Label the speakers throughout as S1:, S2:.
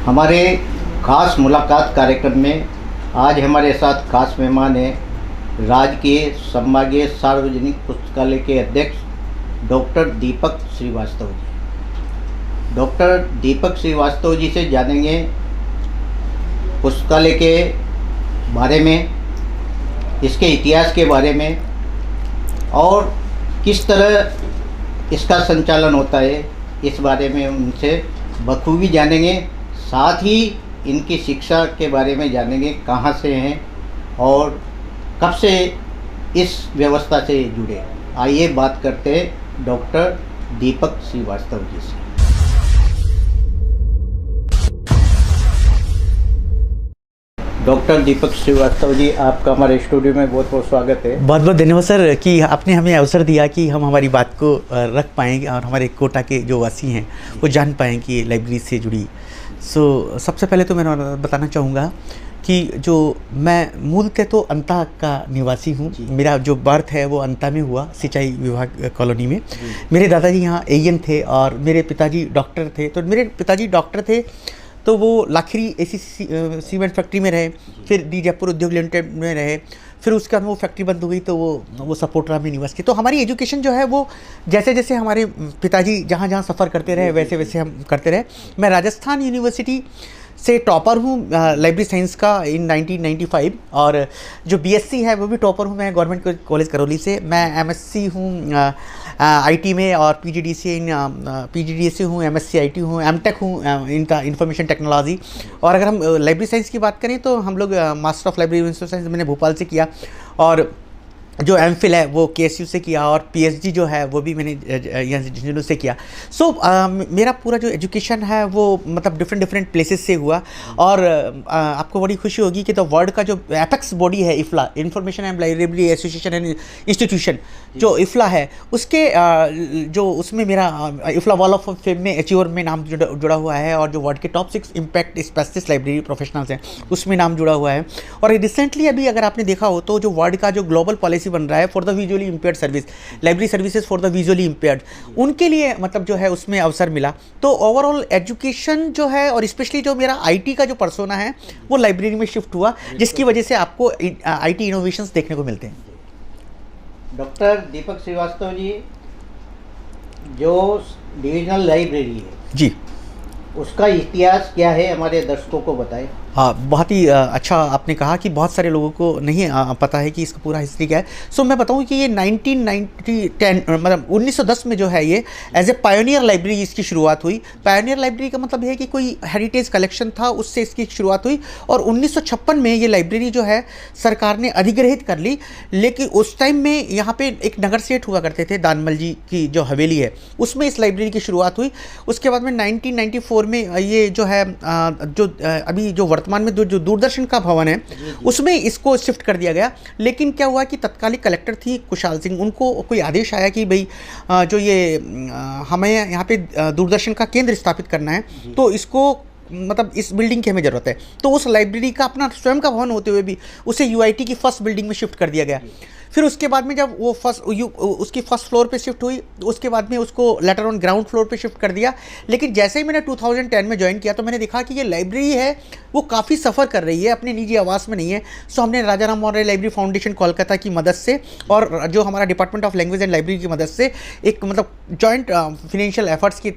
S1: हमारे खास मुलाकात कार्यक्रम में आज हमारे साथ खास मेहमान हैं राजकीय संभागीय सार्वजनिक पुस्तकालय के अध्यक्ष डॉक्टर दीपक श्रीवास्तव जी। डॉक्टर दीपक श्रीवास्तव जी से जानेंगे पुस्तकालय के बारे में, इसके इतिहास के बारे में और किस तरह इसका संचालन होता है, इस बारे में उनसे बखूबी जानेंगे। साथ ही इनकी शिक्षा के बारे में जानेंगे, कहाँ से हैं और कब से इस व्यवस्था से जुड़े। आइए बात करते हैं डॉक्टर दीपक श्रीवास्तव जी से। डॉक्टर दीपक श्रीवास्तव जी, आपका हमारे स्टूडियो में बहुत बहुत स्वागत है।
S2: बहुत बहुत धन्यवाद सर कि आपने हमें अवसर दिया कि हम हमारी बात को रख पाएँ और हमारे कोटा के जो वासी हैं वो जान पाएँ कि लाइब्रेरी से जुड़ी। सबसे पहले तो मैं बताना चाहूँगा कि जो मैं मूलतः तो अंता का निवासी हूँ। मेरा जो बर्थ है वो अंता में हुआ, सिंचाई विभाग कॉलोनी में। मेरे दादाजी यहाँ एएन थे और मेरे पिताजी डॉक्टर थे। तो मेरे पिताजी डॉक्टर थे तो वो लाखिरी एसी सीमेंट फैक्ट्री में रहे, फिर डी जयपुर उद्योग लिमिटेड में रहे, फिर उसके बाद वो फैक्ट्री बंद हो गई तो वो सपोर्टरा में निवास किए। तो हमारी एजुकेशन जो है वो जैसे जैसे हमारे पिताजी जहाँ जहाँ सफ़र करते रहे वैसे वैसे हम करते रहे। मैं राजस्थान यूनिवर्सिटी से टॉपर हूँ लाइब्रेरी साइंस का इन 1995, और जो बीएससी है वो भी टॉपर हूँ मैं गवर्नमेंट कॉलेज करौली से। मैं एमएससी हूँ आईटी में और पीजीडीएससी हूँ, एमएससी आईटी हूँ, एमटेक हूँ इंफॉर्मेशन टेक्नोलॉजी। और अगर हम लाइब्रेरी साइंस की बात करें तो हम लोग मास्टर ऑफ लाइब्रेरी साइंस मैंने भोपाल से किया, और जो एमफिल है वो केएसयू से किया, और पीएचडी जो है वो भी मैंने यहाँ झुंझुनू से किया। मेरा पूरा जो एजुकेशन है वो मतलब डिफरेंट प्लेसेस से हुआ। और आपको बड़ी खुशी होगी कि तो वर्ल्ड का जो एपेक्स बॉडी है IFLA, information and library association and institution, जो इफ्ला है उसके जो उसमें मेरा इफ्ला वॉल ऑफ फेम में अचीवर में नाम जुड़ा हुआ है, और जो वर्ल्ड के top 6 impact specialist library professionals हैं उसमें नाम जुड़ा हुआ है। और रिसेंटली अभी अगर आपने देखा हो तो जो वर्ल्ड का जो ग्लोबल पॉलिसी बन रहा है for the visually impaired service, library services for the visually impaired, उनके लिए मतलब जो है उसमें अवसर मिला। तो ओवरऑल एजुकेशन जो है और स्पेशली जो मेरा आईटी का जो पर्सोना है वो लाइब्रेरी में शिफ्ट हुआ, जिसकी वजह से आपको आईटी इनोवेशंस देखने को मिलते हैं।
S1: डॉक्टर दीपक श्रीवास्तव जी, जो डिविजनल लाइब्रेरी है जी, उसका इतिहास क्या है, हमारे दर्शकों को बताएं।
S2: हाँ, बहुत ही अच्छा आपने कहा कि बहुत सारे लोगों को नहीं पता है कि इसका पूरा हिस्ट्री क्या है। मैं बताऊँ कि ये 1910 मतलब 1910 में जो है ये एज ए पायोनियर लाइब्रेरी इसकी शुरुआत हुई। पायोनियर लाइब्रेरी का मतलब है कि कोई हेरिटेज कलेक्शन था उससे इसकी शुरुआत हुई, और 1956 में ये लाइब्रेरी जो है सरकार ने अधिग्रहित कर ली। लेकिन उस टाइम में यहाँ पे एक नगर सेठ हुआ करते थे, दानमल जी की जो हवेली है उसमें इस लाइब्रेरी की शुरुआत हुई। उसके बाद में 1994 में ये जो है जो अभी जो वर्तमान में जो दूरदर्शन का भवन है उसमें इसको शिफ्ट कर दिया गया। लेकिन क्या हुआ कि तत्कालीन कलेक्टर थी कुशाल सिंह, उनको कोई आदेश आया कि भाई जो ये हमें यहाँ पे दूरदर्शन का केंद्र स्थापित करना है तो इसको मतलब इस बिल्डिंग की हमें ज़रूरत है। तो उस लाइब्रेरी का अपना स्वयं का भवन होते हुए भी उसे यूआईटी की फर्स्ट बिल्डिंग में शिफ्ट कर दिया गया। फिर उसके बाद में जब वो उसकी फर्स्ट फ्लोर पे शिफ्ट हुई, उसके बाद में उसको लेटर ऑन ग्राउंड फ्लोर पे शिफ्ट कर दिया। लेकिन जैसे ही मैंने 2010 में ज्वाइन किया तो मैंने देखा कि ये लाइब्रेरी है वो काफ़ी सफ़र कर रही है, अपने निजी आवास में नहीं है। हमने राजा राम मोहन राय लाइब्रेरी फाउंडेशन कोलकाता की मदद से और जो हमारा department of language and library की मदद से एक मतलब जॉइंट फिनेंशियल एफर्ट्स की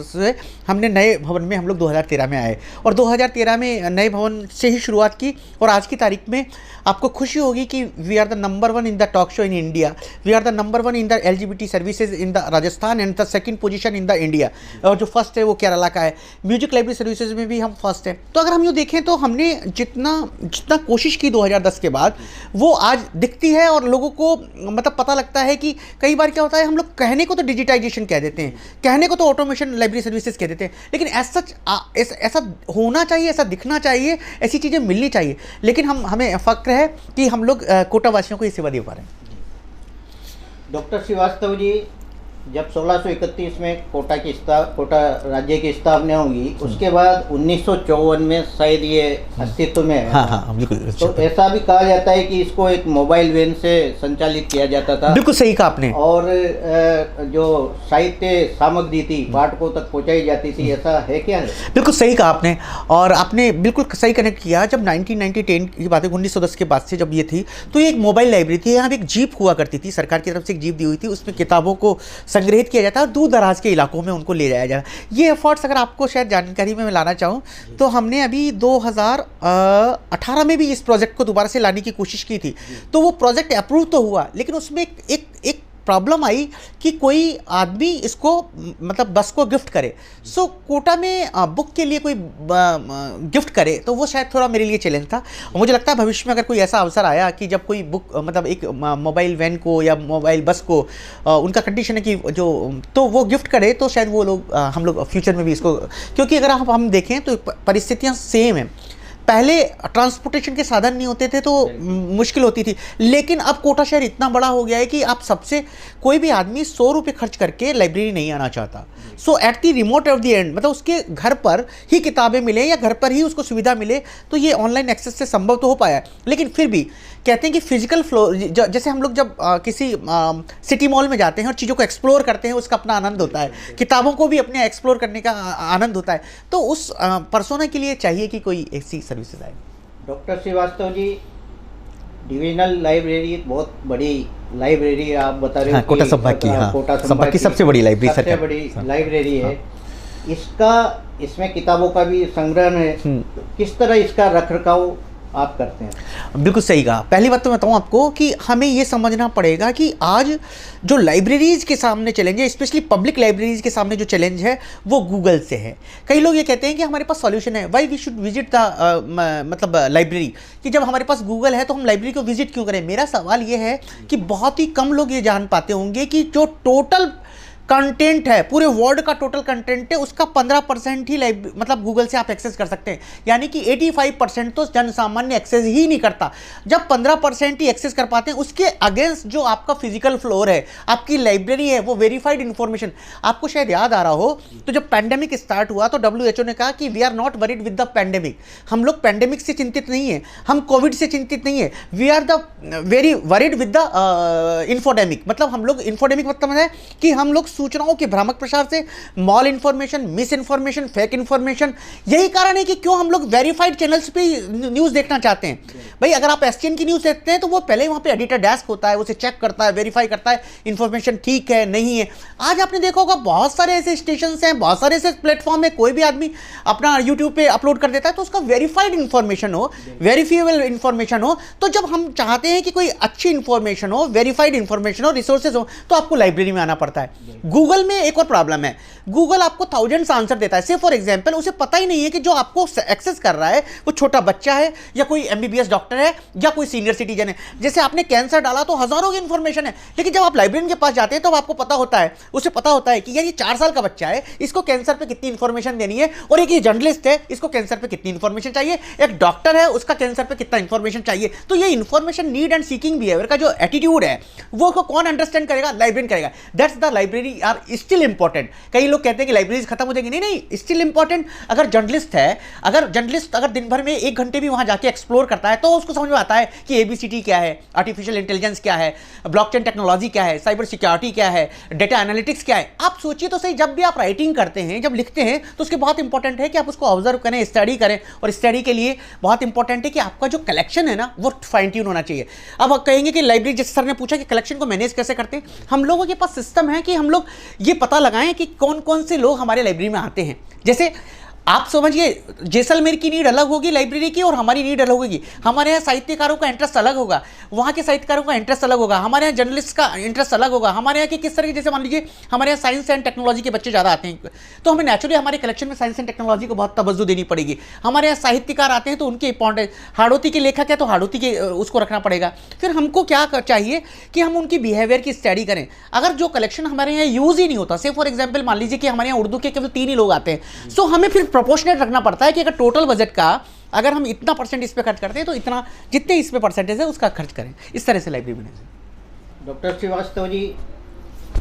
S2: से हमने नए भवन में हम लोग 2013 में आए, और 2013 में नए भवन से ही शुरुआत की। और आज की तारीख में आपको खुशी होगी कि we are the number 1 in the talk show in India, we are the number 1 in the LGBT services in the Rajasthan and the second position in the India, और जो फर्स्ट है वो केरला का है। म्यूजिक लाइब्रेरी सर्विसेज में भी हम first हैं। तो अगर हम यूँ देखें तो हमने जितना कोशिश की 2010 के बाद वो आज दिखती है, और लोगों को मतलब पता लगता है कि कई बार क्या होता है हम लोग कहने को तो डिजिटाइजेशन कह देते हैं, कहने को तो ऑटोमेशन लाइब्रेरी सर्विसेज कह देते हैं, लेकिन ऐसा होना चाहिए, ऐसा दिखना चाहिए, ऐसी चीज़ें मिलनी चाहिए। लेकिन हमें फ़क्र है कि हम लोग कोटा वासियों को ये सेवा दे पा रहे हैं।
S1: डॉक्टर श्रीवास्तव जी, जब 1631 में कोटा राज्य की स्थापना होगी, उसके बाद 1954 में शायद ये अस्तित्व में है।
S2: हाँ हाँ बिल्कुल।
S1: तो ऐसा भी कहा जाता है कि इसको एक मोबाइल वैन से संचालित किया जाता था।
S2: बिल्कुल सही कहा आपने।
S1: और जो साहित्य सामग्री थी पाठकों तक पहुंचाई जाती थी, ऐसा है क्या है?
S2: बिल्कुल सही कहा आपने, और आपने बिल्कुल सही कनेक्ट किया। जब 1910 की बात है, 1910 के बाद से जब ये थी, तो ये एक मोबाइल लाइब्रेरी थी। यहाँ पे एक जीप हुआ करती थी, सरकार की तरफ से एक जीप दी हुई थी, उसमें किताबों को संग्रहित किया जाता है और दूर दराज के इलाकों में उनको ले जाया जाता है। ये एफर्ट्स अगर आपको शायद जानकारी में मैं लाना चाहूँ तो हमने अभी 2018 में भी इस प्रोजेक्ट को दोबारा से लाने की कोशिश की थी। तो वो प्रोजेक्ट अप्रूव तो हुआ, लेकिन उसमें एक प्रॉब्लम आई कि कोई आदमी इसको मतलब बस को गिफ्ट करे। सो कोटा में बुक के लिए कोई गिफ्ट करे तो वो शायद थोड़ा मेरे लिए चैलेंज था। और मुझे लगता है भविष्य में अगर कोई ऐसा अवसर आया कि जब कोई बुक मतलब एक मोबाइल वैन को या मोबाइल बस को उनका कंडीशन है कि जो तो वो गिफ्ट करे, तो शायद वो लोग हम लोग फ्यूचर में भी इसको, क्योंकि अगर हम देखें तो परिस्थितियाँ सेम हैं। पहले ट्रांसपोर्टेशन के साधन नहीं होते थे तो मुश्किल होती थी, लेकिन अब कोटा शहर इतना बड़ा हो गया है कि आप सबसे कोई भी आदमी 100 रुपये खर्च करके लाइब्रेरी नहीं आना चाहता। So at the remote of the end, मतलब उसके घर पर ही किताबें मिले या घर पर ही उसको सुविधा मिले, तो ये ऑनलाइन एक्सेस से संभव तो हो पाया। लेकिन फिर भी कहते हैं कि फिजिकल फ्लोर, जैसे हम लोग जब किसी सिटी मॉल में जाते हैं और चीज़ों को एक्सप्लोर करते हैं, उसका अपना आनंद होता है, किताबों को भी अपने एक्सप्लोर करने का आनंद होता है। तो उस पर्सोना के लिए चाहिए कि कोई ऐसी सर्विसेज आए।
S1: Doctor Srivastava ji, divisional library बहुत बड़ी लाइब्रेरी आप बता रहे हो,
S2: कोटा संभाग की, हाँ,
S1: कोटा
S2: संभाग की सबसे बड़ी लाइब्रेरी,
S1: सबसे बड़ी लाइब्रेरी है। इसमें किताबों का भी संग्रह है, किस तरह इसका रखरखाव आप करते हैं?
S2: बिल्कुल सही कहा। पहली बात तो मैं बताऊँ आपको कि हमें ये समझना पड़ेगा कि आज जो लाइब्रेरीज़ के सामने चैलेंज है, स्पेशली पब्लिक लाइब्रेरीज़ के सामने जो चैलेंज है वो गूगल से है। कई लोग ये कहते हैं कि हमारे पास सॉल्यूशन है, why we should visit the मतलब लाइब्रेरी, कि जब हमारे पास गूगल है तो हम लाइब्रेरी को विजिट क्यों करें। मेरा सवाल ये है कि बहुत ही कम लोग ये जान पाते होंगे कि जो टोटल कंटेंट है, पूरे वर्ल्ड का टोटल कंटेंट है, उसका 15% ही मतलब गूगल से आप एक्सेस कर सकते हैं। यानी कि 85% तो जन सामान्य एक्सेस ही नहीं करता। जब 15% ही एक्सेस कर पाते हैं, उसके अगेंस्ट जो आपका फिजिकल फ्लोर है, आपकी लाइब्रेरी है, वो वेरीफाइड इंफॉर्मेशन। आपको शायद याद आ रहा हो, तो जब पैंडेमिक स्टार्ट हुआ तो WHO ने कहा कि we are not worried with the pandemic. हम लोग पैंडेमिक से चिंतित नहीं है, हम कोविड से चिंतित नहीं है, we are the very worried with the infodemic. मतलब हम लोग इंफोडेमिक मतलब है कि हम लोग सूचनाओं के भ्रामक प्रसार से, mall information, miss information, fake information, यही कारण है कि क्यों हम लोग वेरीफाइड चैनल्स पे न्यूज़ देखना चाहते हैं। भाई अगर आप STN की न्यूज़ देखते हैं तो वो पहले वहाँ पे एडिटर डेस्क होता है, उसे चेक करता है, वेरीफाई करता है इंफॉर्मेशन ठीक है नहीं है। आज आपने देखा होगा बहुत सारे ऐसे स्टेशन हैं, बहुत सारे ऐसे प्लेटफॉर्म है, कोई भी आदमी अपना यूट्यूब पे अपलोड कर देता है तो उसका वेरीफाइड इंफॉर्मेशन हो, वेरीफिएबल इंफॉर्मेशन हो। तो जब हम चाहते हैं कि कोई अच्छी इंफॉर्मेशन हो, वेरीफाइड इंफॉर्मेशन हो, रिसोर्सेज हो, तो आपको लाइब्रेरी में आना पड़ता है। गूगल में एक और प्रॉब्लम है, गूगल आपको थाउजेंड्स आंसर देता है। से फॉर एग्जांपल उसे पता ही नहीं है कि जो आपको एक्सेस कर रहा है वो छोटा बच्चा है या कोई MBBS डॉक्टर है या कोई सीनियर सिटीजन है। जैसे आपने कैंसर डाला तो हजारों की इंफॉर्मेशन है, लेकिन जब आप लाइब्रेरियन के पास जाते हैं तो आपको पता होता है, उसे पता होता है कि यार ये 4 साल का बच्चा है, इसको कैंसर पे कितनी इंफॉर्मेशन देनी है, और एक ये जर्नलिस्ट है, इसको कैंसर पे कितनी इंफॉर्मेशन चाहिए, एक डॉक्टर है, उसका कैंसर पे कितना इंफॉर्मेशन चाहिए। तो ये information need and seeking behaviour का जो एटीट्यूड है वो कौन अंडरस्टैंड करेगा? लाइब्रेरियन करेगा। That's the library are still important. कई लोग कहते हैं कि लाइब्रेरीज खत्म हो जाएगी, नहीं, स्टिल इंपॉर्टेंट। अगर जर्नलिस्ट है, अगर दिन भर में 1 घंटे भी वहां जाके एक्सप्लोर करता है तो उसको समझ में आता है कि ABCD क्या है, आर्टिफिशियल इंटेलिजेंस क्या है, ब्लॉकचेन टेक्नोलॉजी क्या है, साइबर सिक्योरिटी क्या है, डेटा एनालिटिक्स क्या है। आप सोचिए तो सही, जब भी आप राइटिंग करते हैं, जब लिखते हैं तो उसके बहुत इंपॉर्टेंट है कि आप उसको ऑब्जर्व करें, स्टडी करें, और स्टडी के लिए बहुत इंपॉर्टेंट है कि आपका जो कलेक्शन है ना वो फाइन ट्यून होना चाहिए। अब आप कहेंगे कि लाइब्रेरी, जैसे सर ने पूछा कि कलेक्शन को मैनेज कैसे करते हैं, हम लोगों के पास सिस्टम है कि हम लोग ये पता लगाएं कि कौन कौन से लोग हमारे लाइब्रेरी में आते हैं। जैसे आप समझिए, जैसलमेर की नीड अलग होगी लाइब्रेरी की और हमारी नीड अलग होगी। हमारे यहाँ साहित्यकारों का इंटरेस्ट अलग होगा, वहाँ के साहित्यकारों का इंटरेस्ट अलग होगा, हमारे यहाँ जर्नलिस्ट का इंटरेस्ट अलग होगा, हमारे यहाँ की किस तरह की, जैसे मान लीजिए हमारे यहाँ साइंस एंड टेक्नोलॉजी के बच्चे ज़्यादा आते हैं तो हमें नेचुरली हमारे कलेक्शन में साइंस एंड टेक्नोलॉजी को बहुत तवज्जो देनी पड़ेगी। हमारे यहाँ साहित्यकार आते हैं तो उनके इंपॉर्टेंट, हाड़ौती के लेखक है तो हाड़ौती के उसको रखना पड़ेगा। फिर हमको क्या चाहिए कि हम उनकी बिहेवियर की स्टडी करें। अगर जो कलेक्शन हमारे यहाँ यूज़ ही नहीं होता, से फॉर एग्जाम्पल मान लीजिए कि हमारे यहाँ उर्दू के केवल 3 ही लोग आते हैं, सो हमें फिर प्रोपोर्शनेट रखना पड़ता है कि अगर टोटल बजट का अगर हम इतना % इस पे खर्च करते हैं तो इतना, जितने इस पे % है उसका खर्च करें। इस तरह से library manage.
S1: Doctor Srivastava ji,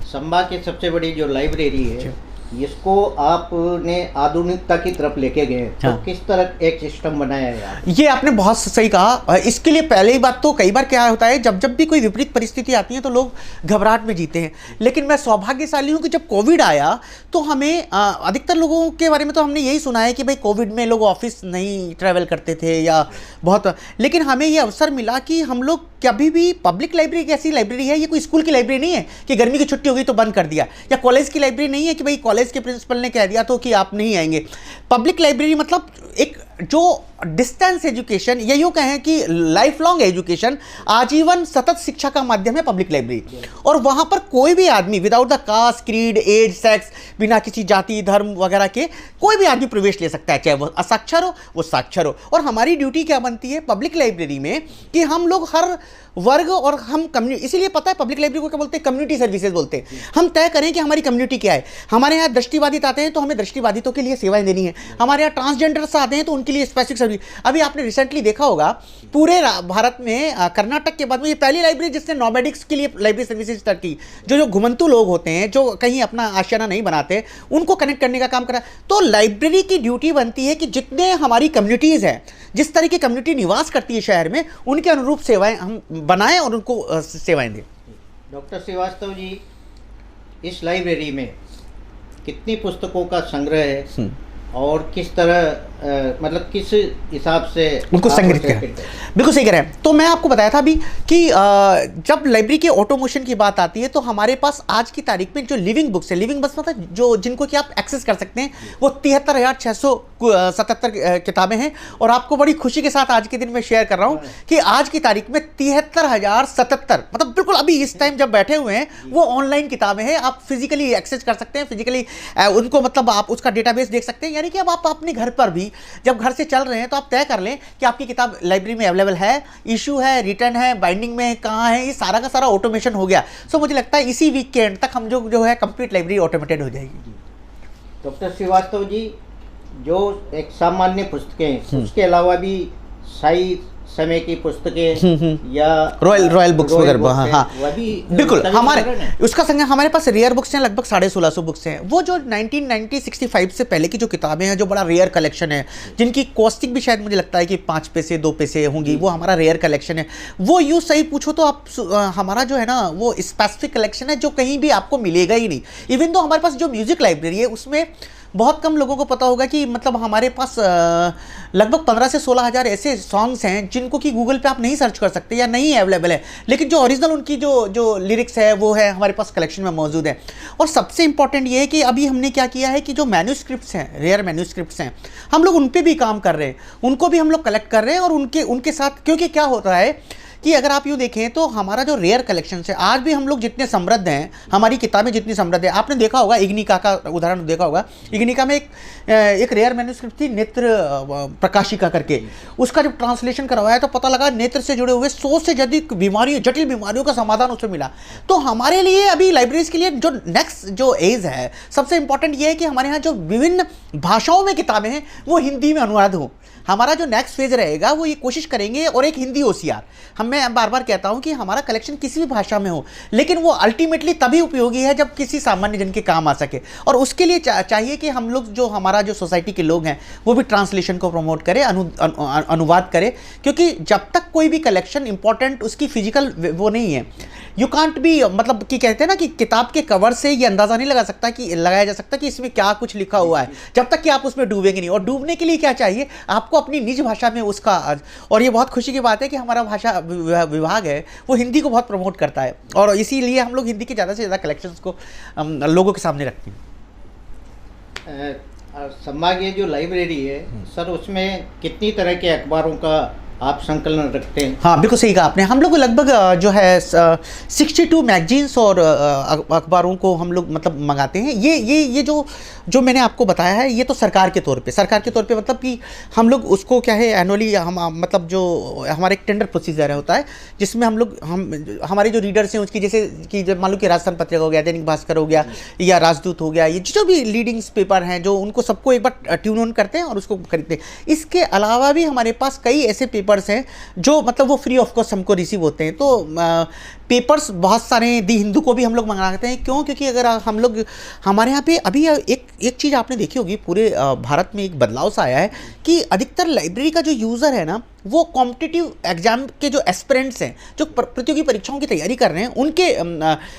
S1: संभा की सबसे बड़ी जो लाइब्रेरी है, इसको आपने आधुनिकता की तरफ लेके गए, तो
S2: हाँ।
S1: किस तरह एक सिस्टम बनाया है आप?
S2: ये आपने बहुत सही कहा। इसके लिए पहले ही बात तो कई बार क्या होता है, जब भी कोई विपरीत परिस्थिति आती है तो लोग घबराहट में जीते हैं। लेकिन मैं सौभाग्यशाली हूँ कि जब कोविड आया तो हमें अधिकतर लोगों के बारे में तो हमने यही सुना है कि भाई कोविड में लोग ऑफिस नहीं ट्रैवल करते थे या बहुत, लेकिन हमें ये अवसर मिला कि हम लोग कभी भी पब्लिक लाइब्रेरी एक ऐसी लाइब्रेरी है, ये कोई स्कूल की लाइब्रेरी नहीं है कि गर्मी की छुट्टी हो गई तो बंद कर दिया, या कॉलेज की लाइब्रेरी नहीं है कि भाई कॉलेज के प्रिंसिपल ने कह दिया तो कि आप नहीं आएंगे। पब्लिक लाइब्रेरी मतलब एक जो डिस्टेंस एजुकेशन, या यूँ कहें कि लाइफ लॉन्ग एजुकेशन, आजीवन सतत शिक्षा का माध्यम है पब्लिक लाइब्रेरी। और वहाँ पर कोई भी आदमी without the caste, creed, age, sex, बिना किसी जाति धर्म वगैरह के कोई भी आदमी प्रवेश ले सकता है, चाहे वो असाक्षर हो वो साक्षर हो। और हमारी ड्यूटी क्या बनती है पब्लिक लाइब्रेरी में कि हम लोग हर वर्ग और हम कम्युनिटी, इसीलिए पता है पब्लिक लाइब्रेरी को क्या बोलते हैं, कम्युनिटी सर्विसेज बोलते हैं। हम तय करें कि हमारी कम्युनिटी क्या है। हमारे यहाँ दृष्टिबाधित आते हैं तो हमें दृष्टिबाधितों के लिए सेवाएं देनी है। हमारे यहाँ ट्रांसजेंडर्स आते हैं तो उनके लिए स्पेसिफिक सर्विस। अभी आपने रिसेंटली देखा होगा पूरे भारत में कर्नाटक के बाद में ये पहली लाइब्रेरी जिसने नॉमेडिक्स के लिए लाइब्रेरी सर्विसेज स्टार्ट की। जो घुमंतु लोग होते हैं, जो कहीं अपना आशियाना नहीं बनाते, उनको कनेक्ट करने का काम करा। तो लाइब्रेरी की ड्यूटी बनती है कि जितने हमारी कम्युनिटीज़ हैं, जिस तरह की कम्युनिटी निवास करती है शहर में, उनके अनुरूप सेवाएं हम बनाएं और उनको सेवाएं दें।
S1: डॉक्टर श्रीवास्तव जी, इस लाइब्रेरी में कितनी पुस्तकों का संग्रह है और किस तरह मतलब किस हिसाब से
S2: उनको संग्रहित करें? बिल्कुल सही कह रहे हैं। तो मैं आपको बताया था अभी कि जब लाइब्रेरी के ऑटोमेशन की बात आती है तो हमारे पास आज की तारीख में जो लिविंग बुक्स है, लिविंग बुक्स मतलब जो जिनको कि आप एक्सेस कर सकते हैं, वो 73,677 किताबें हैं। और आपको बड़ी खुशी के साथ आज के दिन में शेयर कर रहा हूँ कि आज की तारीख में 73,077, मतलब बिल्कुल अभी इस टाइम जब बैठे हुए हैं, वो ऑनलाइन किताबें हैं। आप फिजिकली एक्सेस कर सकते हैं, फिजिकली उनको मतलब आप उसका डेटाबेस देख सकते हैं। यानी कि अब आप अपने घर पर भी जब घर से चल रहे हैं तो आप तय कर लें कि आपकी किताब लाइब्रेरी में अवेलेबल है, इशू है, रिटर्न है, बाइंडिंग में कहाँ है, ये सारा का सारा ऑटोमेशन हो गया। सो मुझे लगता है इसी वीक के एंड तक हम जो है कंप्लीट लाइब्रेरी ऑटोमेटेड हो जाएगी।
S1: डॉक्टर श्रीवास्तव जी, जो एक सामान्य पुस्तकें, उसके अलावा भी शाही समय की पुस्तकें या
S2: रॉयल बुक्स वगैरह, हाँ हाँ बिल्कुल, हमारे उसका संग हमारे पास रेयर बुक्स हैं, लगभग 1650 बुक्स हैं। वो जो 1965 से पहले की जो किताबें हैं, जो बड़ा रेयर कलेक्शन है, जिनकी कॉस्टिंग भी शायद मुझे लगता है कि 5 पैसे 2 पैसे होंगी, वो हमारा रेयर कलेक्शन है। वो यूँ सही पूछो तो आप हमारा जो है ना वो स्पेसिफिक कलेक्शन है जो कहीं भी आपको मिलेगा ही नहीं। इवन तो हमारे पास जो म्यूजिक लाइब्रेरी है उसमें बहुत कम लोगों को पता होगा कि मतलब हमारे पास लगभग 15 से 16 हज़ार ऐसे सॉन्ग्स हैं जिनको कि गूगल पे आप नहीं सर्च कर सकते या नहीं अवेलेबल है, लेकिन जो ओरिजिनल उनकी जो लिरिक्स है वो है हमारे पास कलेक्शन में मौजूद है। और सबसे इंपॉर्टेंट ये है कि अभी हमने क्या किया है कि जो मैन्यूस्क्रिप्ट्स हैं, रेयर मैन्यूस्क्रिप्ट्स हैं, हम लोग उन पर भी काम कर रहे हैं, उनको भी हम लोग कलेक्ट कर रहे हैं। और उनके साथ क्योंकि क्या होता है कि अगर आप यूँ देखें तो हमारा जो रेयर कलेक्शन है, आज भी हम लोग जितने समृद्ध हैं, हमारी किताबें जितनी समृद्ध है, आपने देखा होगा इग्निका का उदाहरण देखा होगा। इग्निका में एक रेयर मैन्यूस्क्रिप्ट थी नेत्र प्रकाशिका करके, उसका जब ट्रांसलेशन करवाया तो पता लगा नेत्र से जुड़े हुए 100 से अधिक बीमारियों, जटिल बीमारियों का समाधान उसमें मिला। तो हमारे लिए अभी लाइब्रेरीज के लिए जो नेक्स्ट जो एज है, सबसे इंपॉर्टेंट ये है कि हमारे यहाँ जो विभिन्न भाषाओं में किताबें हैं वो हिंदी में अनुवाद हो। हमारा जो नेक्स्ट फेज रहेगा वो ये कोशिश करेंगे, और एक हिंदी ओसीआर, मैं बार बार कहता हूं कि हमारा कलेक्शन किसी भी भाषा में हो, लेकिन वो अल्टीमेटली तभी उपयोगी है जब किसी सामान्य जन के काम आ सके। और उसके लिए चाहिए कि हम लोग जो हमारा जो सोसाइटी के लोग हैं वो भी ट्रांसलेशन को प्रमोट करें, अनुवाद करें। क्योंकि जब तक कोई भी कलेक्शन इंपॉर्टेंट उसकी फिजिकल वो नहीं है, यू कांट बी, मतलब कि कहते हैं ना कि किताब के कवर से ये अंदाज़ा नहीं लगाया जा सकता कि इसमें क्या कुछ लिखा हुआ है, जब तक कि आप उसमें डूबेंगे नहीं। और डूबने के लिए क्या चाहिए, आपको अपनी निज भाषा में उसका, और ये बहुत खुशी की बात है कि हमारा भाषा विभाग है वो हिंदी को बहुत प्रमोट करता है, और इसीलिए हम लोग हिंदी के ज़्यादा से ज़्यादा कलेक्शंस को लोगों के सामने रखते हैं।
S1: संभागीय जो लाइब्रेरी है सर, उसमें कितनी तरह के अखबारों का आप संकलन रखते हैं?
S2: हाँ बिल्कुल सही कहा आपने। हम लोग लगभग जो है 62 मैगजीन्स और अखबारों को हम लोग मतलब मंगाते हैं। ये जो जो मैंने आपको बताया है ये तो सरकार के तौर पे मतलब कि हम लोग उसको क्या है एनुअली हम मतलब जो हमारा एक टेंडर प्रोसीजर होता है जिसमें हम हमारे जो रीडर्स हैं उसकी जैसे कि मान लो कि राजस्थान पत्रिका हो गया, दैनिक भास्कर हो गया या राजदूत हो गया, ये जो भी लीडिंग पेपर हैं जो उनको सबको एक बार ट्यून ऑन करते हैं और उसको खरीदते हैं। इसके अलावा भी हमारे पास कई ऐसे पेपर्स हैं जो मतलब वो फ्री ऑफ कॉस्ट हमको रिसीव होते हैं। तो पेपर्स बहुत सारे हैं, दी हिंदू को भी हम लोग मंगाते हैं। क्यों? क्योंकि अगर हम लोग हमारे यहाँ पे अभी एक चीज़ आपने देखी होगी, पूरे भारत में एक बदलाव सा आया है कि अधिकतर लाइब्रेरी का जो यूज़र है ना वो कॉम्पिटिटिव एग्जाम के जो एस्पिरेंट्स हैं, जो प्रतियोगी परीक्षाओं की तैयारी कर रहे हैं,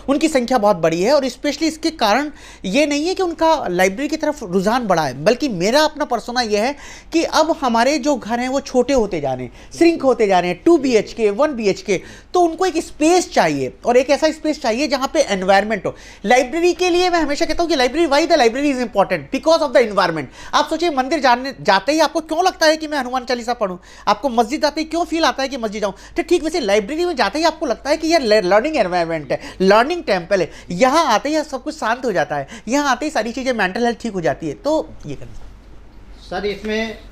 S2: उनकी संख्या बहुत बड़ी है। और स्पेशली इसके कारण ये नहीं है कि उनका लाइब्रेरी की तरफ रुझान बढ़ा है, बल्कि मेरा अपना पर्सोना ये है कि अब हमारे जो घर हैं वो छोटे होते जा रहे हैं, श्रिंक होते जा रहे हैं, 2 BHK 1 BHK। तो उनको एक स्पेस चाहिए और एक ऐसा स्पेस चाहिए जहाँ पे एनवायरनमेंट हो। लाइब्रेरी के लिए मैं हमेशा कहता हूँ कि library, why the library is important because of the environment. आप सोचिए मंदिर जाते ही आपको क्यों लगता है कि मैं हनुमान चालीसा पढ़ूँ, आपको मस्जिद जाते ही क्यों फील आता है कि मस्जिद जाऊं। तो ठीक वैसे लाइब्रेरी में जाते ही आपको लगता है कि ये लर्निंग एनवायरनमेंट है, लर्निंग टेम्पल है। यहाँ आते ही सब कुछ शांत हो जाता है, यहाँ आते ही सारी चीज़ें मेंटल हेल्थ ठीक हो जाती है। तो ये करना
S1: सर, इसमें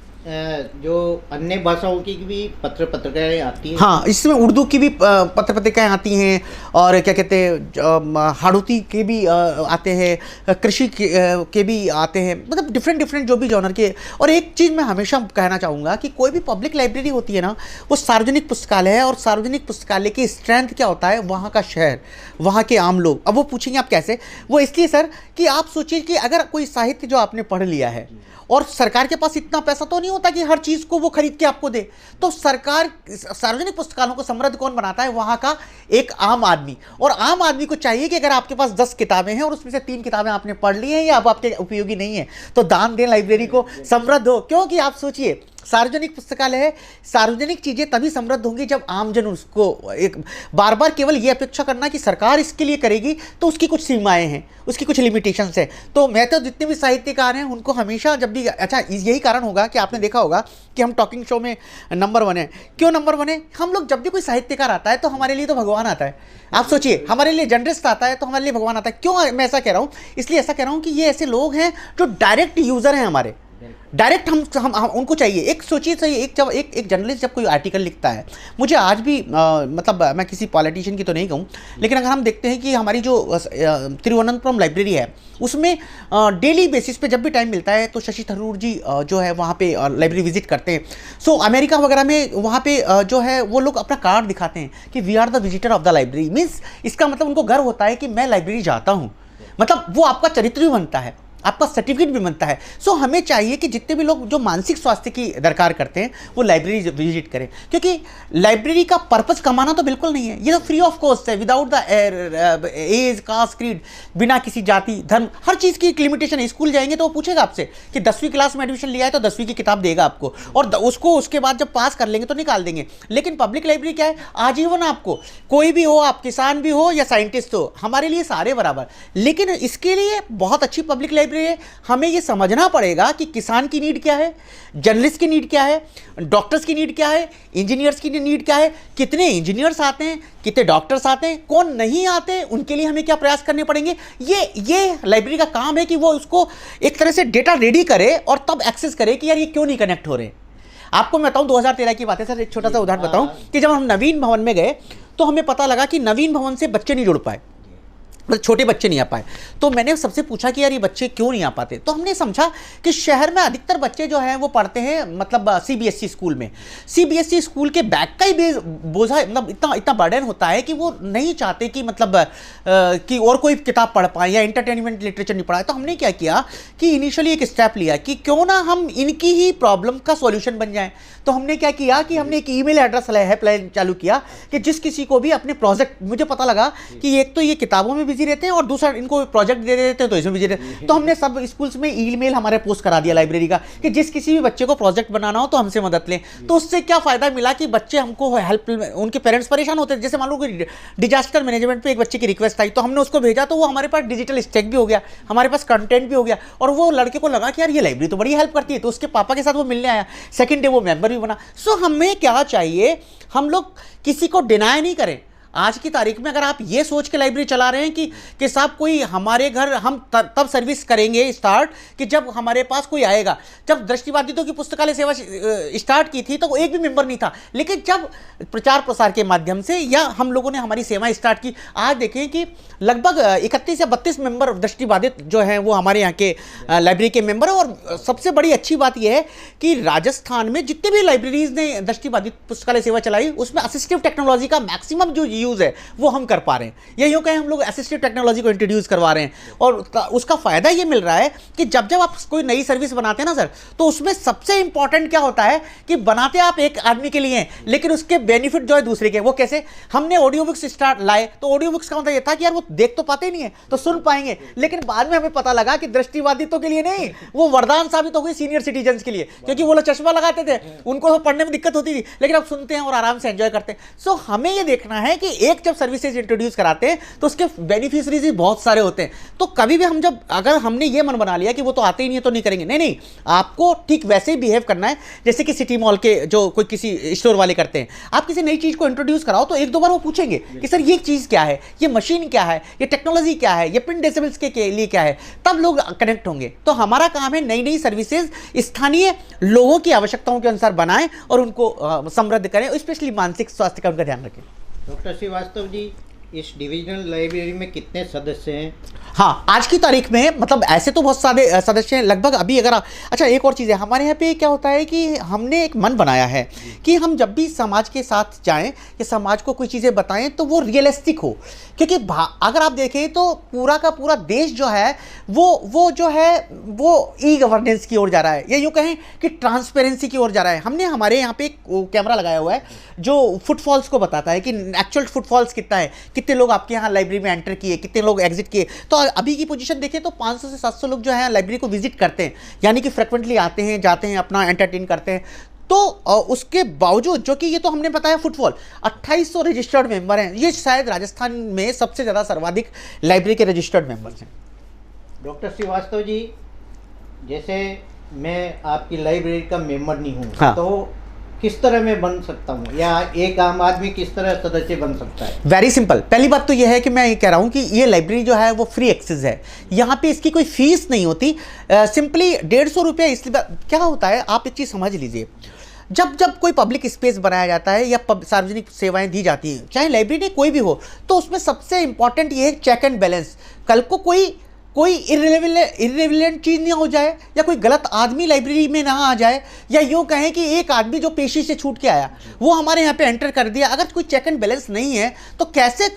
S1: जो अन्य भाषाओं की भी पत्रिकाएँ आती हैं।
S2: हाँ, इसमें उर्दू की भी पत्र पत्रिकाएँ आती हैं और क्या कहते हैं हाड़ौती के भी आते हैं, कृषि के भी आते हैं, मतलब डिफरेंट जो भी जॉनर के। और एक चीज़ मैं हमेशा कहना चाहूँगा कि कोई भी पब्लिक लाइब्रेरी होती है ना वो सार्वजनिक पुस्तकालय है। और सार्वजनिक पुस्तकालय की स्ट्रेंथ क्या होता है, वहाँ का शहर, वहाँ के आम लोग। अब वो पूछेंगे आप कैसे, वो इसलिए सर कि आप सोचिए कि अगर कोई साहित्य जो आपने पढ़ लिया है और सरकार के पास इतना पैसा तो नहीं होता कि हर चीज़ को वो खरीद के आपको दे, तो सरकार सार्वजनिक पुस्तकालयों को समृद्ध कौन बनाता है, वहाँ का एक आम आदमी। और आम आदमी को चाहिए कि अगर आपके पास 10 किताबें हैं और उसमें से 3 किताबें आपने पढ़ ली हैं या अब आपके उपयोगी नहीं है, तो दान दें लाइब्रेरी को, समृद्ध हो। क्योंकि आप सोचिए सार्वजनिक पुस्तकालय है, सार्वजनिक चीज़ें तभी समृद्ध होंगी जब आमजन उसको एक बार बार केवल ये अपेक्षा करना कि सरकार इसके लिए करेगी, तो उसकी कुछ सीमाएं हैं, उसकी कुछ लिमिटेशंस है। तो मैं तो जितने भी साहित्यकार हैं उनको हमेशा जब भी, अच्छा यही कारण होगा कि आपने देखा होगा कि हम टॉकिंग शो में नंबर 1 है। क्यों नंबर 1 है? हम लोग जब भी कोई साहित्यकार आता है तो हमारे लिए तो भगवान आता है। आप सोचिए, हमारे लिए जर्नलिस्ट आता है तो हमारे लिए भगवान आता है। क्यों मैं ऐसा कह रहा हूँ? इसलिए ऐसा कह रहा हूँ कि ये ऐसे लोग हैं जो डायरेक्ट यूज़र हैं हमारे, डायरेक्ट हम उनको चाहिए। एक सोचिए सही, एक जर्नलिस्ट जब कोई आर्टिकल लिखता है, मुझे आज भी मतलब मैं किसी पॉलिटिशियन की तो नहीं कहूँ, लेकिन अगर हम देखते हैं कि हमारी जो तिरुवनंतपुरम लाइब्रेरी है उसमें डेली बेसिस पे जब भी टाइम मिलता है तो शशि थरूर जी जो है वहाँ पे लाइब्रेरी विजिट करते हैं। सो अमेरिका वगैरह में वहाँ पे जो है वो लोग अपना कार्ड दिखाते हैं कि we are the visitor of the library. Means इसका मतलब उनको गर्व होता है कि मैं लाइब्रेरी जाता हूँ, मतलब वो आपका चरित्र भी बनता है, आपका सर्टिफिकेट भी बनता है। सो हमें चाहिए कि जितने भी लोग जो मानसिक स्वास्थ्य की दरकार करते हैं वो लाइब्रेरी विजिट करें, क्योंकि लाइब्रेरी का पर्पस कमाना तो बिल्कुल नहीं है, ये तो फ्री ऑफ कॉस्ट है, without the age, caste, creed, बिना किसी जाति धर्म, हर चीज़ की एक लिमिटेशन है। स्कूल जाएंगे तो वो पूछेगा आपसे कि 10वीं क्लास में एडमिशन लिया है तो 10वीं की किताब देगा आपको, और उसको उसके बाद जब पास कर लेंगे तो निकाल देंगे। लेकिन पब्लिक लाइब्रेरी क्या है, आजीवन आपको, कोई भी हो, आप किसान भी हो या साइंटिस्ट हो, हमारे लिए सारे बराबर। लेकिन इसके लिए बहुत अच्छी पब्लिक लाइब्रेरी है। हमें ये समझना पड़ेगा कि किसान की नीड क्या है, जर्नलिस्ट की नीड क्या है, डॉक्टर्स की नीड क्या है, इंजीनियर्स की नीड क्या है, कितने इंजीनियर्स आते हैं, कितने डॉक्टर्स आते हैं, कौन नहीं आते, उनके लिए हमें क्या प्रयास करने पड़ेंगे। ये लाइब्रेरी का काम है कि वो उसको एक तरह से डेटा रेडी करे और तब एक्सेस करे कि यार ये क्यों नहीं कनेक्ट हो रहे। आपको मैं बताऊं 2013 की बात है सर, एक छोटा सा उदाहरण बताऊं कि जब हम नवीन भवन में गए तो हमें पता लगा कि नवीन भवन से बच्चे नहीं जुड़ पाए, मतलब छोटे बच्चे नहीं आ पाए। तो मैंने सबसे पूछा कि यार ये बच्चे क्यों नहीं आ पाते, तो हमने समझा कि शहर में अधिकतर बच्चे जो हैं वो पढ़ते हैं मतलब CBSE स्कूल में। CBSE स्कूल के बैग का ही बोझा, मतलब इतना बर्डन होता है कि वो नहीं चाहते कि मतलब कि और कोई किताब पढ़ पाए या एंटरटेनमेंट लिटरेचर नहीं पढ़ाए। तो हमने क्या किया कि इनिशियली एक स्टेप लिया कि क्यों ना हम इनकी ही प्रॉब्लम का सॉल्यूशन बन जाएं। तो हमने क्या किया कि हमने एक ईमेल एड्रेस हेल्पलाइन चालू किया कि जिस किसी को भी अपने प्रोजेक्ट, मुझे पता लगा कि एक तो ये किताबों में बिजी रहते हैं और दूसरा इनको प्रोजेक्ट दे देते हैं तो इसमें बिजी रहते हैं। तो हमने सब स्कूल्स में ईमेल हमारे पोस्ट करा दिया लाइब्रेरी का कि जिस किसी भी बच्चे को प्रोजेक्ट बनाना हो तो हमसे मदद लें। तो उससे क्या फायदा मिला कि बच्चे हमको हेल्प, उनके पेरेंट्स परेशान होते थे। जैसे मान लो कि डिजास्टर मैनेजमेंट पे एक बच्चे की रिक्वेस्ट आई तो हमने उसको भेजा, तो वो हमारे पास डिजिटल स्टैक भी हो गया, हमारे पास कंटेंट भी हो गया, और वो लड़के को लगा कि यार ये लाइब्रेरी तो बड़ी हेल्प करती है। तो उसके पापा के साथ वो मिलने आया, सेकंड डे वो मेंबर भी बना। सो हमें क्या चाहिए, हम लोग किसी को डिनाई नहीं करें। आज की तारीख में अगर आप ये सोच के लाइब्रेरी चला रहे हैं कि साहब कोई हमारे घर हम तब सर्विस करेंगे स्टार्ट कि जब हमारे पास कोई आएगा। जब दृष्टिबाधितों की पुस्तकालय सेवा स्टार्ट की थी तो वो एक भी मेंबर नहीं था, लेकिन जब प्रचार प्रसार के माध्यम से या हम लोगों ने हमारी सेवाएं स्टार्ट की, आज देखें कि लगभग 31 या 32 मेंबर दृष्टिबाधित जो हैं वो हमारे यहाँ के लाइब्रेरी के मेंबर हैं। और सबसे बड़ी अच्छी बात यह है कि राजस्थान में जितने भी लाइब्रेरीज ने दृष्टिबाधित पुस्तकालय सेवा चलाई उसमें असिस्टिव टेक्नोलॉजी का मैक्सिमम जो यूज़ है वो हम कर पा रहे हैं। या यूँ कहें हम लोग असिस्टिव टेक्नोलॉजी को इंट्रोड्यूस करवा रहे हैं, और उसका फ़ायदा ये मिल रहा है कि जब जब आप कोई नई सर्विस बनाते हैं ना सर, तो उसमें सबसे इंपॉर्टेंट क्या होता है कि बनाते आप एक आदमी के लिए हैं, लेकिन उसके बेनिफिट जो है दूसरे के। वो कैसे? हमने ऑडियो बुक्स स्टार्ट लाए तो ऑडियो बुक्स का मतलब ये था कि यार वो देख तो पाते नहीं है तो सुन पाएंगे, लेकिन बाद में हमें पता लगा कि दृष्टिबाधितों के लिए नहीं, वो वरदान साबित हो गई सीनियर सिटीजन्स के लिए, क्योंकि वो लोग चश्मा लगाते थे, उनको तो पढ़ने में दिक्कत होती थी, लेकिन अब सुनते हैं और आराम से एंजॉय करते हैं। सो हमें ये देखना है कि एक जब सर्विसेज इंट्रोड्यूस कराते हैं तो उसके बेनिफिशरीज भी बहुत सारे होते हैं। तो कभी भी हम जब अगर हमने ये मन बना लिया कि वो तो आते ही नहीं है तो नहीं करेंगे, नहीं नहीं, आपको ठीक वैसे ही बिहेव करना है जैसे कि सिटी मॉल के जो कोई किसी स्टोर वाले करते हैं। आप किसी नई चीज़ को इंट्रोड्यूस कराओ तो एक दो बार वो पूछेंगे कि सर ये चीज़ क्या है, ये मशीन क्या है, ये टेक्नोलॉजी क्या है, ये प्रिंट डेसिबल्स के लिए क्या है, तब लोग कनेक्ट होंगे। तो हमारा काम है नई नई सर्विसेज स्थानीय लोगों की आवश्यकताओं के अनुसार बनाएं और उनको समृद्ध करें, स्पेशली मानसिक स्वास्थ्य का उनका ध्यान रखें।
S1: डॉक्टर श्रीवास्तव जी, इस डिविजनल लाइब्रेरी में कितने सदस्य हैं?
S2: हाँ, आज की तारीख में मतलब ऐसे तो बहुत सारे सदस्य हैं लगभग। अभी अगर अच्छा एक और चीज़ है, हमारे यहाँ पे क्या होता है कि हमने एक मन बनाया है कि हम जब भी समाज के साथ जाएं या समाज को कोई चीज़ें बताएं तो वो रियलिस्टिक हो, क्योंकि अगर आप देखें तो पूरा का पूरा देश जो है वो जो है वो ई गवर्नेंस की ओर जा रहा है, या यूँ कहें कि ट्रांसपेरेंसी की ओर जा रहा है। हमने हमारे यहाँ पे एक कैमरा लगाया हुआ है जो फुटफॉल्स को बताता है कि एक्चुअल फुटफॉल्स कितना है, कितने लोग आपके यहाँ लाइब्रेरी में एंटर किए, कितने लोग एग्जिट किए। तो अभी की पोजीशन देखें तो 500 से 700 लोग जो है लाइब्रेरी को विजिट करते हैं, यानी कि फ्रिक्वेंटली आते हैं, जाते हैं, अपना एंटरटेन करते हैं। तो उसके बावजूद जो कि ये तो हमने बताया फुटफॉल 2800 रजिस्टर्ड मेंबर हैं, ये शायद राजस्थान में सबसे ज़्यादा सर्वाधिक लाइब्रेरी के रजिस्टर्ड मेंबर्स हैं।
S1: डॉक्टर श्रीवास्तव जी, जैसे मैं आपकी लाइब्रेरी का मेंबर नहीं हूँ,
S2: हाँ।
S1: तो किस तरह मैं बन सकता हूँ, या एक आम आदमी किस तरह सदस्य बन सकता है?
S2: Very simple. पहली बात तो यह है कि मैं ये कह रहा हूँ कि ये लाइब्रेरी जो है वो फ्री एक्सेस है, यहाँ पे इसकी कोई फीस नहीं होती। सिंपली 150 रुपये। इसलिए क्या होता है, आप एक चीज़ समझ लीजिए, जब जब कोई पब्लिक स्पेस बनाया जाता है या सार्वजनिक सेवाएं दी जाती हैं, चाहे लाइब्रेरी कोई भी हो, तो उसमें सबसे इंपॉर्टेंट ये है चेक एंड बैलेंस। कल को कोई इर्रेलेवेंट चीज़ नहीं हो जाए, या कोई गलत आदमी लाइब्रेरी में ना आ जाए, या यूँ कहें कि एक आदमी जो पेशी से छूट के आया वो हमारे यहाँ पे एंटर कर दिया। अगर कोई चेक एंड बैलेंस नहीं है तो कैसे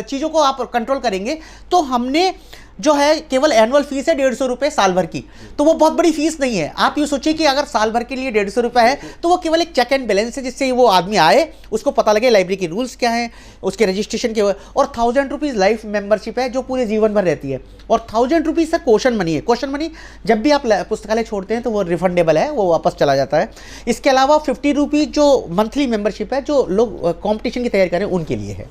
S2: चीज़ों को आप कंट्रोल करेंगे? तो हमने जो है केवल एनुअल फीस है 150 रुपये साल भर की, तो वो बहुत बड़ी फीस नहीं है। आप ये सोचिए कि अगर साल भर के लिए 150 रुपये है तो वो केवल एक चेक एंड बैलेंस है, जिससे वो आदमी आए, उसको पता लगे लाइब्रेरी के रूल्स क्या हैं, उसके रजिस्ट्रेशन के। और 1000 रुपीज़ लाइफ मेंबरशिप है जो पूरे जीवन भर रहती है, और 1000 रुपीज़ सर क्वेश्चन मनी है। क्वेश्चन मनी जब भी आप पुस्तकालय छोड़ते हैं तो वो रिफंडेबल है, वो वापस चला जाता है। इसके अलावा 50 रुपीज़ जो मंथली मेंबरशिप है जो लोग कॉम्पिटिशन की तैयारी करें उनके लिए है।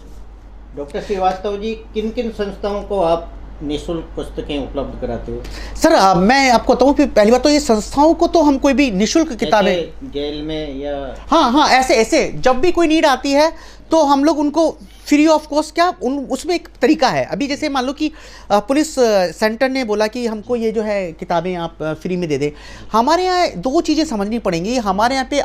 S1: डॉक्टर श्रीवास्तव जी, किन किन संस्थाओं को आप निःशुल्क पुस्तकें उपलब्ध कराते हो?
S2: सर मैं आपको बताऊँ कि पहली बात तो ये संस्थाओं को तो हम कोई भी निःशुल्क किताबें
S1: जेल में या
S2: हाँ ऐसे जब भी कोई नीड आती है तो हम लोग उनको फ्री ऑफ कॉस्ट क्या उसमें एक तरीका है। अभी जैसे मान लो कि पुलिस सेंटर ने बोला कि हमको ये जो है किताबें आप फ्री में दे दें। हमारे यहाँ दो चीज़ें समझनी पड़ेंगी। हमारे यहाँ पे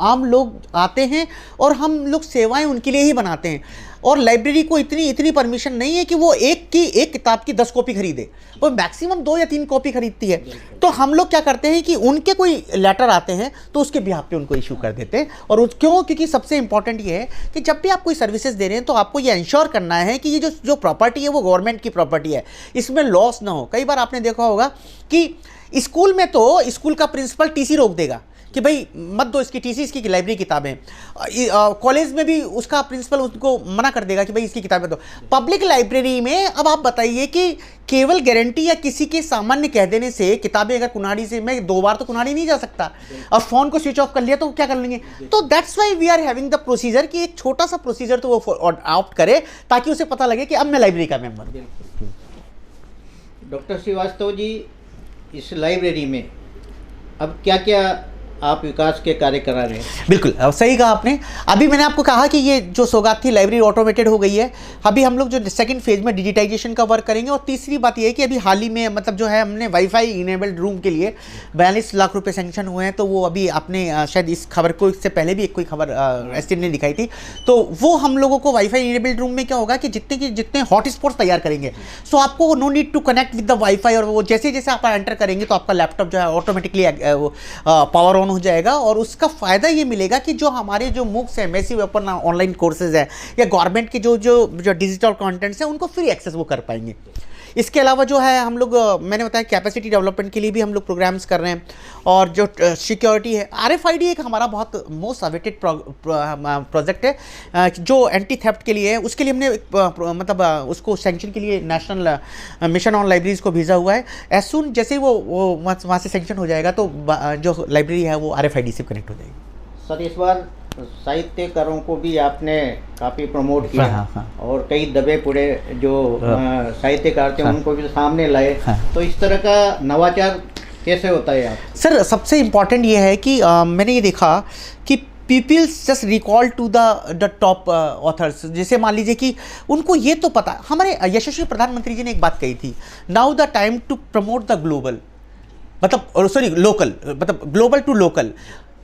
S2: आम लोग आते हैं और हम लोग सेवाएं उनके लिए ही बनाते हैं, और लाइब्रेरी को इतनी परमिशन नहीं है कि वो एक किताब की 10 कॉपी खरीदे, वो मैक्सिमम 2 या 3 कॉपी खरीदती है। तो हम लोग क्या करते हैं कि उनके कोई लेटर आते हैं तो उसके बिहाफ पे उनको इशू कर देते हैं। और क्यों? क्योंकि सबसे इंपॉर्टेंट ये है कि जब भी आप कोई सर्विसेज दे रहे हैं तो आपको ये इंश्योर करना है कि ये जो प्रॉपर्टी है वो गवर्नमेंट की प्रॉपर्टी है, इसमें लॉस ना हो। कई बार आपने देखा होगा कि स्कूल में तो स्कूल का प्रिंसिपल टीसी रोक देगा कि भाई मत दो इसकी टीसी, इसकी लाइब्रेरी किताबें। कॉलेज में भी उसका प्रिंसिपल उसको मना कर देगा कि भाई इसकी किताबें दो। पब्लिक लाइब्रेरी में अब आप बताइए कि केवल गारंटी या किसी के सामान्य कह देने से किताबें अगर कुन्हाड़ी से, मैं 2 बार तो कुन्हाड़ी नहीं जा सकता, और फ़ोन को स्विच ऑफ कर लिया तो क्या कर लेंगे? तो that's why we are having the procedure कि एक छोटा सा प्रोसीजर तो वो ऑप्ट करे ताकि उसे पता लगे कि अब मैं लाइब्रेरी का मेंबर हूँ।
S1: डॉक्टर श्रीवास्तव जी, इस लाइब्रेरी में अब क्या क्या आप विकास के कार्य करा रहे हैं।
S2: बिल्कुल सही कहा आपने। अभी मैंने आपको कहा कि ये जो सौगात थी लाइब्रेरी ऑटोमेटेड हो गई है। अभी हम लोग जो सेकंड फेज में डिजिटाइजेशन का वर्क करेंगे। और तीसरी बात ये है कि अभी हाल ही में मतलब जो है हमने वाईफाई इनेबल्ड रूम के लिए 42 लाख रुपए सैंक्शन हुए हैं। तो वो अभी आपने शायद इस खबर को इससे पहले भी एक कोई खबर एसटीएन ने दिखाई थी। तो वो हम लोगों को वाईफाई इनेबल्ड रूम में क्या होगा कि जितने हॉटस्पॉट्स तैयार करेंगे, सो आपको no need to connect with the wifi. और वो जैसे जैसे आप एंटर करेंगे तो आपका लैपटॉप जो है ऑटोमेटिकली पावर ऑन हो जाएगा। और उसका फ़ायदा ये मिलेगा कि जो हमारे जो मूक्स है, मैसिव ओपन ऑनलाइन कोर्सेज है, या गवर्नमेंट के जो डिजिटल कंटेंट्स हैं, उनको फ्री एक्सेस वो कर पाएंगे। इसके अलावा जो है हम लोग, मैंने बताया कैपेसिटी डेवलपमेंट के लिए भी हम लोग प्रोग्राम्स कर रहे हैं। और जो सिक्योरिटी है, RFID एक हमारा बहुत मोस्ट अवेटेड प्रोजेक्ट है जो एंटी थेफ्ट के लिए है। उसके लिए हमने मतलब उसको सैंक्शन के लिए नेशनल मिशन ऑन लाइब्रेरीज को भेजा हुआ है। एज सून जैसे ही वो वहाँ से सैंक्शन हो जाएगा तो जो लाइब्रेरी है वो RFID से कनेक्ट हो जाएगी।
S1: सर, इस बार साहित्यकारों को भी आपने काफ़ी प्रमोट किया।
S2: हाँ।
S1: और कई दबे पुड़े जो साहित्यकार थे उनको भी सामने लाए।
S2: हाँ।
S1: तो इस तरह का नवाचार कैसे होता है आप?
S2: सर, सबसे इम्पॉर्टेंट ये है कि मैंने ये देखा कि peoples just recall to the top authors. जैसे मान लीजिए कि उनको ये तो पता, हमारे यशस्वी प्रधानमंत्री जी ने एक बात कही थी, now the time to promote the global, मतलब सॉरी लोकल, मतलब ग्लोबल टू लोकल।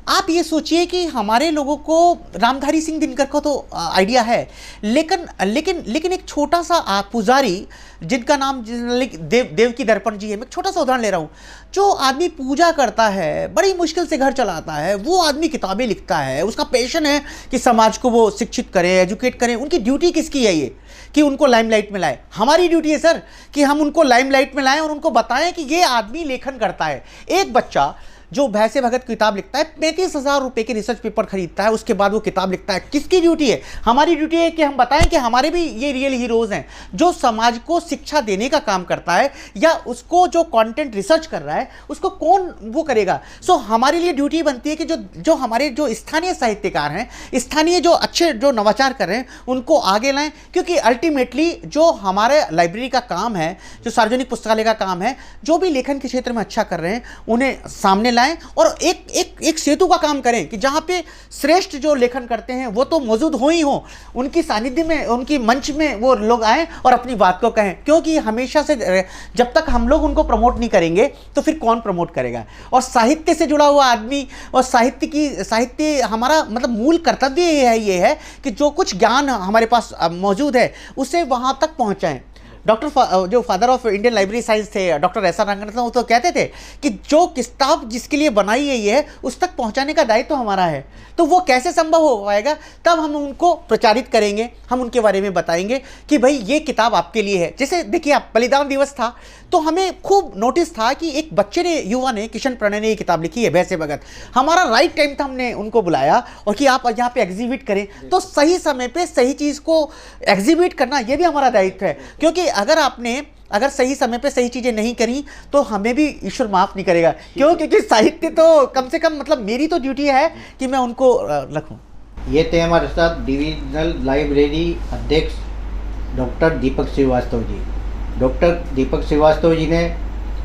S2: आप ये सोचिए कि हमारे लोगों को रामधारी सिंह दिनकर का तो आइडिया है, लेकिन एक छोटा सा पुजारी जिनका नाम देव की दर्पण जी है, मैं छोटा सा उदाहरण ले रहा हूँ। जो आदमी पूजा करता है, बड़ी मुश्किल से घर चलाता है, वो आदमी किताबें लिखता है, उसका पैशन है कि समाज को वो शिक्षित करे, एजुकेट करे। उनकी ड्यूटी किसकी है ये कि उनको लाइमलाइट में लाए? हमारी ड्यूटी है सर कि हम उनको लाइमलाइट में लाएं और उनको बताएं कि ये आदमी लेखन करता है। एक बच्चा जो भैसे भगत किताब लिखता है, 35,000 रुपए के रिसर्च पेपर खरीदता है, उसके बाद वो किताब लिखता है। किसकी ड्यूटी है? हमारी ड्यूटी है कि हम बताएं कि हमारे भी ये रियल हीरोज हैं जो समाज को शिक्षा देने का काम करता है, या उसको जो कंटेंट रिसर्च कर रहा है उसको कौन वो करेगा। सो हमारे लिए ड्यूटी बनती है कि जो हमारे जो स्थानीय साहित्यकार हैं, स्थानीय जो अच्छे जो नवाचार कर रहे हैं, उनको आगे लाएं। क्योंकि अल्टीमेटली जो हमारे लाइब्रेरी का काम है, जो सार्वजनिक पुस्तकालय का काम है, जो भी लेखन के क्षेत्र में अच्छा कर रहे हैं उन्हें सामने लाएं और एक सेतु का काम करें कि जहां पे श्रेष्ठ जो लेखन करते हैं वो तो मौजूद हो ही हो, उनकी सानिध्य में, उनकी मंच में वो लोग आएं और अपनी बात को कहें। क्योंकि हमेशा से जब तक हम लोग उनको प्रमोट नहीं करेंगे तो फिर कौन प्रमोट करेगा। और साहित्य से जुड़ा हुआ आदमी और साहित्य हमारा मतलब मूल कर्तव्य ये है कि जो कुछ ज्ञान हमारे पास मौजूद है उसे वहां तक पहुंचाएं। जो father of Indian library science थे डॉक्टर एस आर रंगनाथन, वो तो कहते थे कि जो किताब जिसके लिए बनाई गई है उस तक पहुंचाने का दायित्व तो हमारा है। तो वो कैसे संभव हो पाएगा? तब हम उनको प्रचारित करेंगे, हम उनके बारे में बताएंगे कि भाई ये किताब आपके लिए है। जैसे देखिए, आप बलिदान दिवस था तो हमें खूब नोटिस था कि एक बच्चे ने, युवा ने, किशन प्रणय ने ये किताब लिखी है भैसे भगत। हमारा राइट टाइम था, हमने उनको बुलाया और कि आप यहाँ पे एग्जीबिट करें। तो सही समय पे सही चीज़ को एग्जीबिट करना ये भी हमारा दायित्व है। क्योंकि अगर सही समय पे सही चीज़ें नहीं करी तो हमें भी ईश्वर माफ़ नहीं करेगा। क्यों? क्योंकि साहित्य तो कम से कम मतलब मेरी तो ड्यूटी है कि मैं उनको रखूँ।
S1: ये थे हमारे साथ डिविजनल लाइब्रेरी अध्यक्ष डॉक्टर दीपक श्रीवास्तव जी। डॉक्टर दीपक श्रीवास्तव जी ने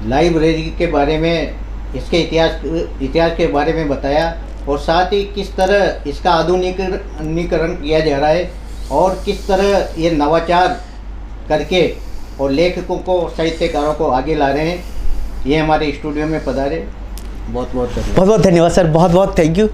S1: लाइब्रेरी के बारे में, इसके इतिहास के बारे में बताया और साथ ही किस तरह इसका आधुनिकीकरण किया जा रहा है और किस तरह ये नवाचार करके और लेखकों को, साहित्यकारों को आगे ला रहे हैं। ये हमारे स्टूडियो में पधारे। बहुत बहुत धन्यवाद।
S2: बहुत बहुत धन्यवाद सर, बहुत बहुत थैंक यू।